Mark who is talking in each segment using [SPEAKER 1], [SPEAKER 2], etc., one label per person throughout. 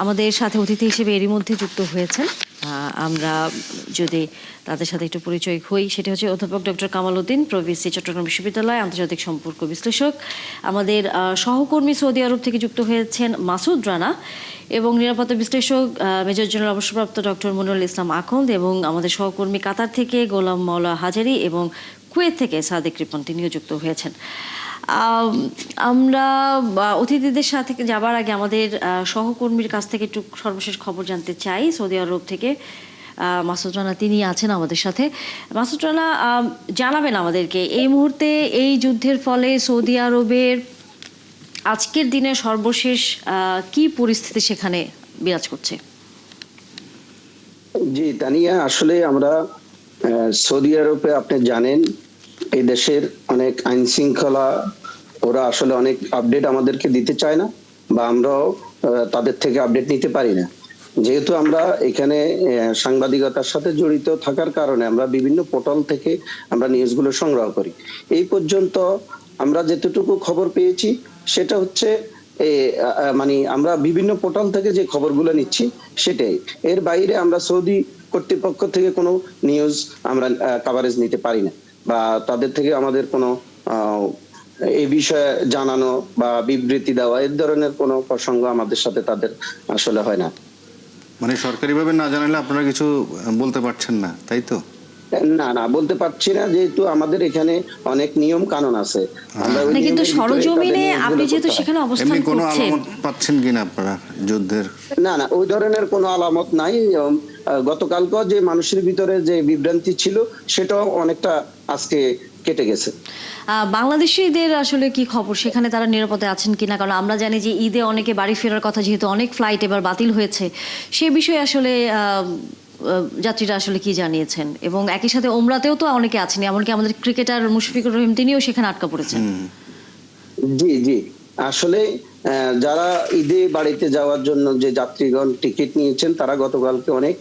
[SPEAKER 1] আমাদের সাথে অতিথি হিসেবে এরই মধ্যে যুক্ত হয়েছেন। আমরা যদি তাদের সাথে একটু পরিচয় হই, সেটা হচ্ছে অধ্যাপক ডক্টর কামাল উদ্দিন, প্রভিসি, চট্টগ্রাম বিশ্ববিদ্যালয়, আন্তর্জাতিক সম্পর্ক বিশ্লেষক। আমাদের সহকর্মী সৌদি আরব থেকে যুক্ত হয়েছেন মাসুদ রানা, এবং নিরাপত্তা বিশ্লেষক মেজর জেনারেল অবসরপ্রাপ্ত ডক্টর মনিরুল ইসলাম আখন্দ, এবং আমাদের সহকর্মী কাতার থেকে গোলাম মাওলা হাজারি, এবং কুয়েত থেকে সাদেক রিপন, তিনিও যুক্ত হয়েছেন। আমরা অতিথিদের সাথে যাবার আগে আমাদের সহকর্মীর কাছ থেকে একটু সর্বশেষ খবর জানতে চাই। সৌদি আরব থেকে মাসুদ রানা তিনি আছেন আমাদের সাথে। মাসুদ রানা, জানাবেন আমাদেরকে এই মুহূর্তে এই যুদ্ধের ফলে সৌদি আরবের আজকের দিনে সর্বশেষ কি পরিস্থিতি সেখানে বিরাজ করছে?
[SPEAKER 2] জি তানিয়া, আসলে আমরা সৌদি আরবে আপনি জানেন এই দেশের অনেক আইন শৃঙ্খলা ওরা আসলে অনেক আপডেট আমাদেরকে দিতে চায় না, বা আমরাও তাদের থেকে আপডেট নিতে পারি না। যেহেতু আমরা এখানে সাংবাদিকতার সাথে জড়িত থাকার কারণে আমরা বিভিন্ন পোর্টাল থেকে আমরা নিউজগুলো সংগ্রহ করি। এই পর্যন্ত আমরা যেতটুকু খবর পেয়েছি সেটা হচ্ছে মানে আমরা বিভিন্ন পোর্টাল থেকে যে খবরগুলো নিচ্ছি সেটাই। এর বাইরে আমরা সৌদি কর্তৃপক্ষ থেকে কোনো নিউজ আমরা কভারেজ নিতে পারি না, বা তাদের থেকে আমাদের কোনো এই বিষয়ে জানানো বা বিবৃতি দেওয়া এই ধরনের কোনো প্রসঙ্গ আমাদের সাথে তাদের আসলে হয় না।
[SPEAKER 3] মানে সরকারিভাবে না জানালে আপনারা কিছু বলতে পারছেন না, তাই তো?
[SPEAKER 2] না না, বলতে পারছি না, যেহেতু আমাদের এখানে অনেক নিয়ম কানুন আছে।
[SPEAKER 1] কিন্তু সরজমিনে আপনি যেহেতু সেখানে অবস্থান করছেন,
[SPEAKER 3] কোনো আলামত পাচ্ছেন কিনা আপনারা যুদ্ধের?
[SPEAKER 2] না না, ওই ধরনের কোনো আলামত নাই। গতকালকে যে মানুষের ভিতরে যে বিভ্রান্তি ছিল সেটাও অনেকটা আজকে কেটে গেছে।
[SPEAKER 1] বাংলাদেশিদের আসলে কি খবর, সেখানে তারা নিরাপদে আছেন কিনা? কারণ আমরা জানি যে ঈদে অনেকে বাড়ি ফেরার কথা, যেহেতু অনেক ফ্লাইট এবার বাতিল হয়েছে, সে বিষয়ে আসলে যাত্রীরা আসলে কি জানিয়েছেন? এবং একই সাথে ওমরাতেও তো অনেকে আছেন, এমনকি আমাদের ক্রিকেটার মুশফিকুর রহিম তিনিও সেখানে আটকা পড়েছেন।
[SPEAKER 2] জি জি, আসলে যারা ঈদে বাড়িতে যাওয়ার জন্য যে যাত্রীগণ টিকিট নিয়েছেন তারা গতকালকে অনেক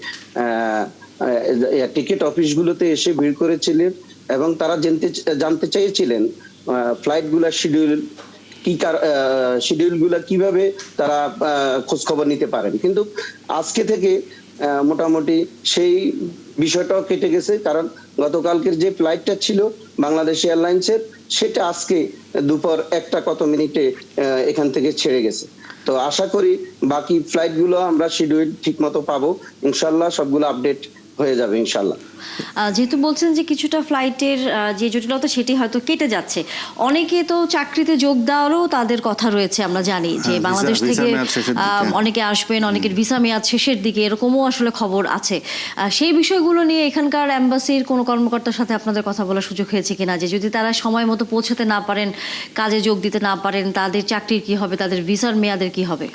[SPEAKER 2] টিকিট অফিসগুলোতে এসে ভিড় করেছিলেন, এবং তারা জানতে চেয়েছিলেন ফ্লাইট গুলা শিডিউল গুলা কিভাবে তারা খোঁজ খবর নিতে পারেন। কিন্তু আজকে থেকে মোটামুটি সেই বিষয়টাও কেটে গেছে, কারণ গতকালকের যে ফ্লাইটটা ছিল বাংলাদেশ এয়ারলাইন্সের, সেটা আজকে দুপুর 1টা কত মিনিটে এখান থেকে ছেড়ে গেছে। তো আশা করি বাকি ফ্লাইট গুলো আমরা শিডিউল ঠিক মতো পাবো ইনশাল্লাহ, সবগুলো আপডেট হয়ে যাবে ইনশাল্লাহ।
[SPEAKER 1] যেহেতু বলছেন যে কিছুটা ফ্লাইটের যে জটিলতা সেটি হয়তো কেটে যাচ্ছে, অনেকে তো চাকরিতে যোগ দেওয়ারও তাদের কথা রয়েছে। আমরা জানি যে বাংলাদেশ থেকে অনেকে আসবেন, অনেকের ভিসা মেয়াদ শেষের দিকে, এরকমও আসলে খবর আছে। সেই বিষয়গুলো নিয়ে এখানকার এম্বাসির কোনো কর্মকর্তার সাথে আপনাদের কথা বলার সুযোগ হয়েছে কিনা, যে যদি তারা সময় মতো পৌঁছাতে না পারেন, কাজে যোগ দিতে না পারেন, তাদের চাকরির কি হবে, তাদের ভিসার মেয়াদের কি হবে?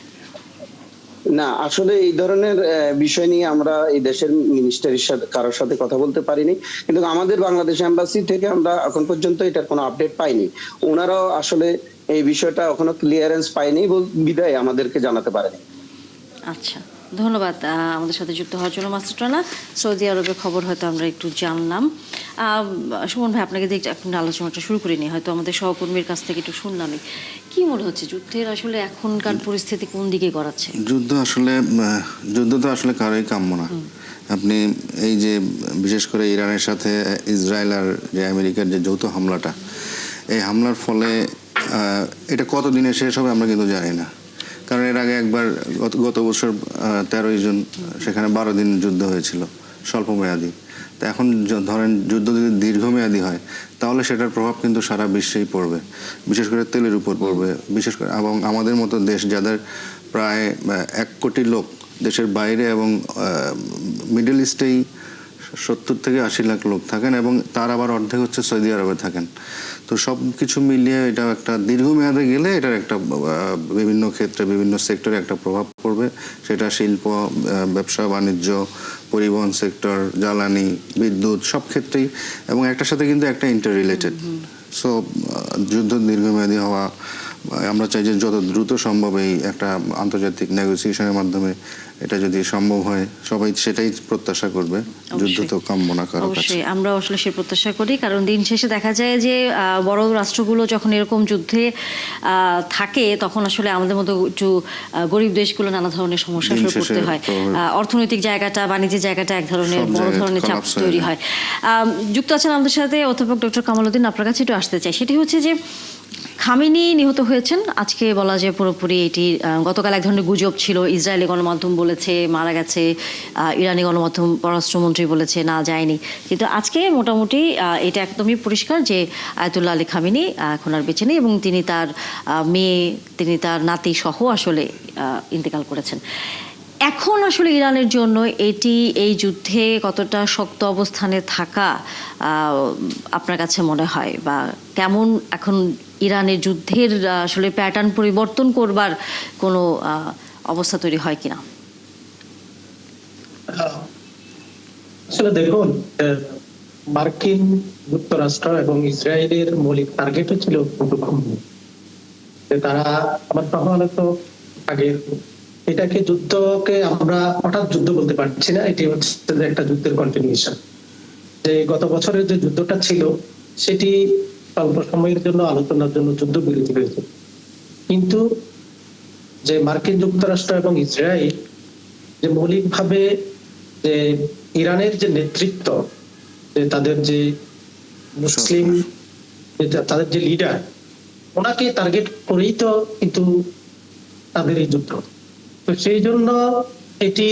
[SPEAKER 2] না, আসলে এই ধরনের বিষয় নিয়ে আমরা এই দেশের মিনিস্টারের সাথে কারোর সাথে কথা বলতে পারিনি, কিন্তু আমাদের বাংলাদেশ এম্বাসি থেকে আমরা এখন পর্যন্ত এটার কোনো আপডেট পাইনি। ওনারাও আসলে এই বিষয়টা এখনো ক্লিয়ারেন্স পায়নি, বিদায় আমাদেরকে জানাতে পারেনি।
[SPEAKER 1] আচ্ছা, ধন্যবাদ আমাদের সাথে যুক্ত হওয়ার জন্য মাসুদ রানা। সৌদি আরবের খবর হয়তো আমরা একটু জানলাম। সুমন ভাই, আপনাকে দিয়ে এখন আলোচনাটা শুরু করিনি, হয়তো আমাদের সহকর্মীর কাছ থেকে একটু শুনলামই। কি মনে হচ্ছে যুদ্ধের আসলে এখনকার পরিস্থিতি কোন দিকে গড়াচ্ছে?
[SPEAKER 3] যুদ্ধ তো আসলে কারোই কাম্য না। আপনি এই যে বিশেষ করে ইরানের সাথে ইসরায়েল আর যে আমেরিকার যে যৌথ হামলাটা, এই হামলার ফলে এটা কতদিনে শেষ হবে আমরা কিন্তু জানি না। কারণ এর আগে একবার গত বছর 13ই জুন সেখানে 12 দিন যুদ্ধ হয়েছিল, স্বল্পমেয়াদী। তো এখন ধরেন যুদ্ধ যদি দীর্ঘমেয়াদী হয় তাহলে সেটার প্রভাব কিন্তু সারা বিশ্বেই পড়বে, বিশেষ করে তেলের উপর পড়বে, বিশেষ করে এবং আমাদের মতো দেশ যাদের প্রায় 1 কোটি লোক দেশের বাইরে এবং মিডল ইস্টেই 70 থেকে 80 লাখ লোক থাকেন, এবং তার আবার অর্ধেক হচ্ছে সৌদি আরবে থাকেন। তো সব কিছু মিলিয়ে এটা একটা দীর্ঘমেয়াদে গেলে এটার একটা বিভিন্ন ক্ষেত্রে বিভিন্ন সেক্টরে একটা প্রভাব পড়বে। সেটা শিল্প, ব্যবসা বাণিজ্য, পরিবহন সেক্টর, জ্বালানি, বিদ্যুৎ, সব ক্ষেত্রেই, এবং একটার সাথে কিন্তু একটা ইন্টার রিলেটেড। সো যুদ্ধ দীর্ঘমেয়াদী হওয়া আমরা চাই যে যত দ্রুত সম্ভব এই একটা আন্তর্জাতিক নেগোসিয়েশনের মাধ্যমে এটা যদি সম্ভব হয়, সবাই সেটাই প্রত্যাশা করবে। যুদ্ধ তো কাম্য না কারো কাছে।
[SPEAKER 1] অবশ্যই আমরা আসলে সে প্রত্যাশা করি, কারণ দিন শেষে দেখা যায় যে বড় রাষ্ট্রগুলো যখন এরকম যুদ্ধে থাকে তখন আসলে আমাদের মতো একটু গরিব দেশগুলো নানা ধরনের সমস্যার
[SPEAKER 3] দিন
[SPEAKER 1] পড়তে
[SPEAKER 3] শেষে
[SPEAKER 1] হয়।
[SPEAKER 3] প্রভাব-
[SPEAKER 1] অর্থনৈতিক জায়গাটা, বাণিজ্যের জায়গাটা এক ধরনের
[SPEAKER 3] সব
[SPEAKER 1] বড়
[SPEAKER 3] জায়গায়
[SPEAKER 1] ধরনের চাপ
[SPEAKER 3] collapse হয়ে
[SPEAKER 1] তৈরি
[SPEAKER 3] যায়।
[SPEAKER 1] হয়। যুক্ত আছেন আমাদের সাথে অধ্যাপক ডক্টর কামালউদ্দিন। আপনার কাছে একটু আসতে চাই, সেটি হচ্ছে যে খামেনি নিহত হয়েছেন, আজকে বলা যায় পুরোপুরি এটি গতকাল এক ধরনের গুজব ছিল, ইসরায়েলি গণমাধ্যম বলেছে মারা গেছে, ইরানি গণমাধ্যম পররাষ্ট্রমন্ত্রী বলেছে না যায়নি, কিন্তু আজকে মোটামুটি এটা একদমই পরিষ্কার যে আয়াতুল্লাহ আলী খামেনি এখন আর বেঁচে নেই এবং তিনি তার মেয়ে, তিনি তার নাতি সহ আসলে ইন্তেকাল করেছেন। এখন আসলে ইরানের জন্য এটি এই যুদ্ধে কতটা শক্ত অবস্থানে থাকা আপনার কাছে মনে হয়, বা কেমন এখন ইরানের যুদ্ধের আসলে প্যাটার্ন পরিবর্তন করবার কোনো অবস্থা তৈরি হয় কিনা?
[SPEAKER 4] আসলে দেখুন, মার্কিন যুক্তরাষ্ট্র এবং ইসরায়েলের মৌলিক টার্গেট ছিল তারা, আমার তাহলে তো আগের এটাকে যুদ্ধকে আমরা হঠাৎ যুদ্ধ বলতে পারছি না, এটি হচ্ছে যে একটা যুদ্ধের কন্টিনিউশন। যে গত বছরের যে যুদ্ধটা ছিল সেটি অল্প সময়ের জন্য আলোচনার জন্য যুদ্ধ বিরতি হয়েছে, কিন্তু যে মার্কিন যুক্তরাষ্ট্র এবং ইসরায়েল যে মৌলিকভাবে যে ইরানের যে নেতৃত্ব, যে তাদের যে মুসলিম তাদের যে লিডার, ওনাকে টার্গেট করেই তো কিন্তু তাদের এই যুদ্ধ। তো সেই জন্য এটি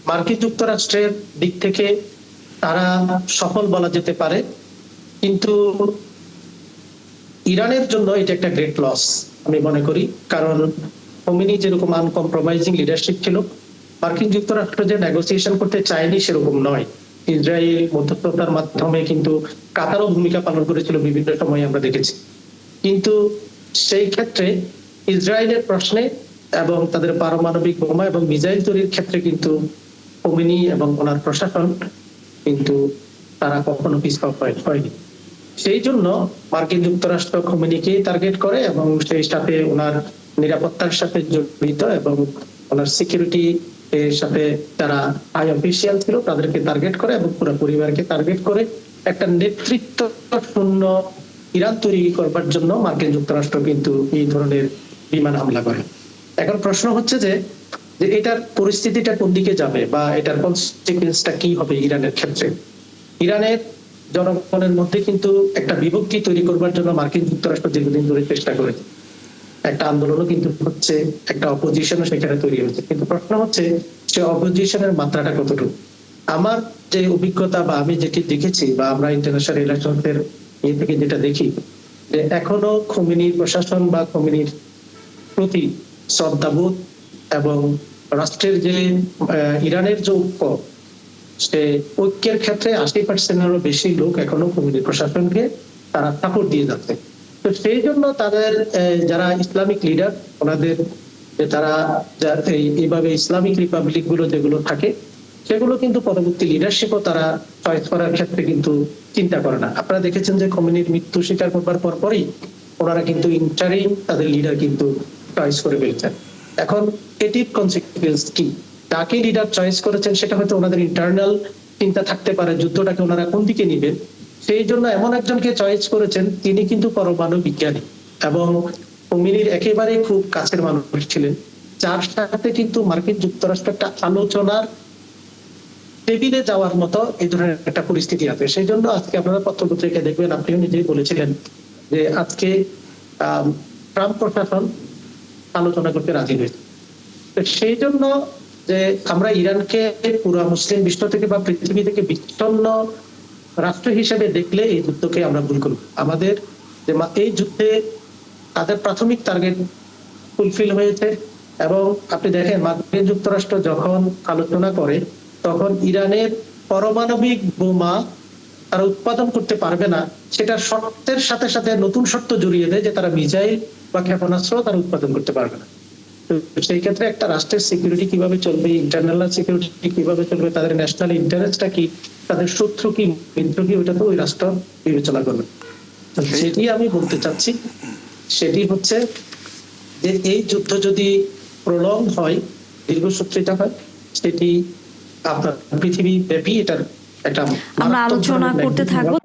[SPEAKER 4] মার্কিন যুক্তরাষ্ট্রের দিক থেকে তারা সফল বলা যেতে পারে, কিন্তু ইরানের জন্য এটা একটা গ্রেট লস আমি মনে করি। কারণ খোমেনি যেরকম আনকম্প্রোমাইজিং লিডারশিপ ছিল, মার্কিন যুক্তরাষ্ট্র যে নেগোসিয়েশন করতে চায়নি সেরকম নয়। ইসরায়েল মধ্যস্থতার মাধ্যমে কিন্তু কাতারও ভূমিকা পালন করেছিল বিভিন্ন সময় আমরা দেখেছি, কিন্তু সেই ক্ষেত্রে ইসরায়েলের প্রশ্নে এবং তাদের পারমাণবিক বোমা এবং মিসাইল তৈরির ক্ষেত্রে কিন্তু খোমেনি এবং ওনার প্রশাসন কিন্তু তারা কখনো পিছপা হয়নি। সেই জন্য মার্কিন যুক্তরাষ্ট্র খোমেনিকে টার্গেট করে এবং সেই সাথে ওনার নিরাপত্তার সাথে জড়িত এবং ওনার সিকিউরিটি এর সাথে যারা হাই অফিসিয়াল ছিল তাদেরকে টার্গেট করে এবং পুরো পরিবারকে টার্গেট করে একটা নেতৃত্ব শূন্য ইরান তৈরি করবার জন্য মার্কিন যুক্তরাষ্ট্র কিন্তু এই ধরনের বিমান হামলা করে। এখন প্রশ্ন হচ্ছে যে এটার পরিস্থিতিটা কোন দিকে যাবে বা এটার কনসিকুয়েন্সটা কি হবে ইরানের ক্ষেত্রে। ইরানের জনগণের মধ্যে কিন্তু একটা বিভক্তি তৈরি করবার জন্য মার্কিন যুক্তরাষ্ট্র দীর্ঘদিন ধরে চেষ্টা করেছে, একটা আন্দোলনও কিন্তু হচ্ছে, একটা অপোজিশনও সেখানে তৈরি হচ্ছে, কিন্তু প্রশ্ন হচ্ছে সে অপোজিশনের মাত্রাটা কতটুকু। আমার যে অভিজ্ঞতা বা আমি যেটি দেখেছি বা আমরা ইন্টারন্যাশনাল রিলেশনের ইয়ে থেকে যেটা দেখি, যে এখনো খোমেনির প্রশাসন বা খোমেনির প্রতি শ্রদ্ধাবোধ এবং রাষ্ট্রের যে ইরানের যে ঐক্য, সে ঐক্যের ক্ষেত্রে 80%-এরও বেশি লোক এখনো খোমেনি প্রশাসনকে তারা সাপোর্ট দিয়ে যাচ্ছে। তো সেই জন্য তাদের যারা ইসলামিক লিডার, ওনাদের তারা এইভাবে ইসলামিক রিপাবলিক গুলো যেগুলো থাকে সেগুলো কিন্তু পরবর্তী লিডারশিপও তারা চয়েস করার ক্ষেত্রে কিন্তু চিন্তা করে না। আপনারা দেখেছেন যে খোমেনির মৃত্যু স্বীকার করবার পরপরই ওনারা কিন্তু ইন্টারিম তাদের লিডার কিন্তু চয়েস করে ফেলছেন। এখন এটির কনসিকুয়েন্স কি, তাকে লিডার চয়েস করেছেন সেটা হয়তো ওনাদের ইন্টারনাল চিন্তা থাকতে পারে যুদ্ধটাকে ওনারা কোন দিকে নিবেন, সেই জন্য এমন একজনকে চয়েস করেছেন তিনি কিন্তু পরমাণু বিজ্ঞানী এবং খোমেনির একেবারে খুব কাছের মানুষ ছিলেন, যার সাথে কিন্তু মার্কিন যুক্তরাষ্ট্র একটা আলোচনার টেবিলে যাওয়ার মতো এই ধরনের একটা পরিস্থিতি আছে। সেই জন্য আজকে আপনারা পত্রপত্রিকায় দেখবেন, আপনিও নিজেই বলেছিলেন যে আজকে ট্রাম্প প্রশাসন আলোচনা করতে রাজি হয়েছে। সেই জন্য যে আমরা ইরানকে পুরো মুসলিম বিশ্ব থেকে বা পৃথিবী থেকে বিচ্ছিন্ন রাষ্ট্র হিসেবে দেখলে এই যুদ্ধকে আমরা ভুল করব। আমাদের যে এই যুদ্ধে তাদের প্রাথমিক টার্গেট ফুলফিল হয়েছে এবং আপনি দেখেন মার্কিন যুক্তরাষ্ট্র যখন আলোচনা করে তখন ইরানের পারমাণবিক বোমা তারা উৎপাদন করতে পারবে না, সেটা শর্তের সাথে সাথে নতুন শর্ত জড়িয়ে দেয় যে তারা মিসাইল বা ক্ষেপণাস্ত্র তারা উৎপাদন করতে পারবে না। সেই ক্ষেত্রে একটা রাষ্ট্রের সিকিউরিটি কিভাবে চলবে, ইন্টারনাল সিকিউরিটি কিভাবে চলবে, তাদের ন্যাশনাল ইন্টারেস্টটা কি, তাদের শত্রু কি মিত্র কি, ওটা তো ওই রাষ্ট্র বিবেচনা করবে। সেটি আমি বলতে চাচ্ছি, সেটি হচ্ছে যে এই যুদ্ধ যদি প্রলং হয়, দীর্ঘসূত্রিত হয়, সেটি আপনার পৃথিবী ব্যাপী এটার একটা
[SPEAKER 1] আমরা
[SPEAKER 4] মারাত্মক
[SPEAKER 1] আলোচনা
[SPEAKER 4] ধরনের
[SPEAKER 1] করতে
[SPEAKER 4] negative
[SPEAKER 1] থাকবো।